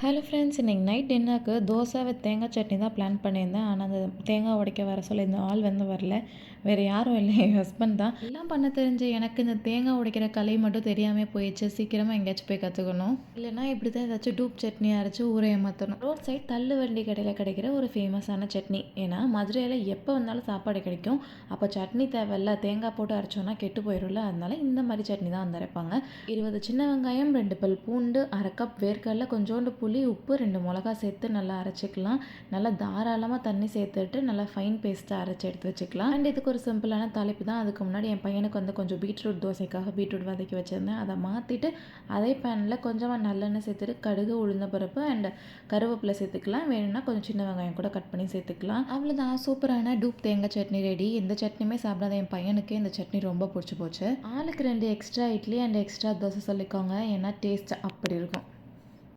Hello friends, இன்றைக்கி night டின்னருக்கு dosa with தேங்காய் சட்னி தான் பிளான் பண்ணியிருந்தேன். ஆனால் அந்த தேங்காய் உடைக்க வர சொல்ல இந்த ஆள் வரல. வேறு யாரும் இல்லை, என் ஹஸ்பண்ட் தான். எல்லாம் பண்ண தெரிஞ்ச எனக்கு இந்த தேங்காய் உடைக்கிற கலை மட்டும் தெரியாமல் போயிடுச்சு. சீக்கிரமாக எங்கேயாச்சும் போய் கற்றுக்கணும். இல்லைனா இப்படி தான் ஏதாச்சும் டூப் சட்னி அரைச்சி ஊரை ஏமாற்றணும். ரோட் சைட் தள்ளு வண்டி கடையில் கிடைக்கிற ஒரு ஃபேமஸான சட்னி. ஏன்னா மதுரையில் எப்போ வந்தாலும் சாப்பாடு கிடைக்கும். அப்போ சட்னி தேவையில்ல, தேங்காய் போட்டு அரைச்சோன்னா கெட்டு போயிடும்ல. அதனால இந்த மாதிரி சட்னி தான் வந்து அரைப்பாங்க. 20 சின்ன வெங்காயம், 2 பல் பூண்டு, 1/2 கப் வேர்க்கடலை, கொஞ்சோண்டு புளி, உப்பு, 2 மிளகா சேர்த்து நல்லா அரைச்சிக்கலாம். நல்லா தாராளமாக தண்ணி சேர்த்துட்டு நல்லா ஃபைன் பேஸ்ட்டாக அரைச்சி எடுத்து வச்சுக்கலாம். அண்ட் இதுக்கு ஒரு சிம்பிளான தாளிப்பு தான். அதுக்கு முன்னாடி என் பையனுக்கு வந்து கொஞ்சம் பீட்ரூட் தோசைக்காக பீட்ரூட் வதக்கி வச்சுருந்தேன். அதை மாற்றிட்டு அதே பேனில் கொஞ்சமாக நல்லெண்ணெய் சேர்த்துட்டு கடுகு, உளுந்தம்பருப்பு அண்ட் கருவேப்பிலை சேர்த்துக்கலாம். வேணும்னா கொஞ்சம் சின்ன வெங்காயம் கூட கட் பண்ணி சேர்த்துக்கலாம். அவ்வளோதான், சூப்பரான டூப் தேங்காய் சட்னி ரெடி. இந்த சட்னியுமே சாப்பிடாத என் பையனுக்கு இந்த சட்னி ரொம்ப பிடிச்சி போச்சு. ஆளுக்கு 2 extra idli and extra dosa சொல்லிக்கோங்க, ஏன்னா டேஸ்ட் அப்படி இருக்கும்.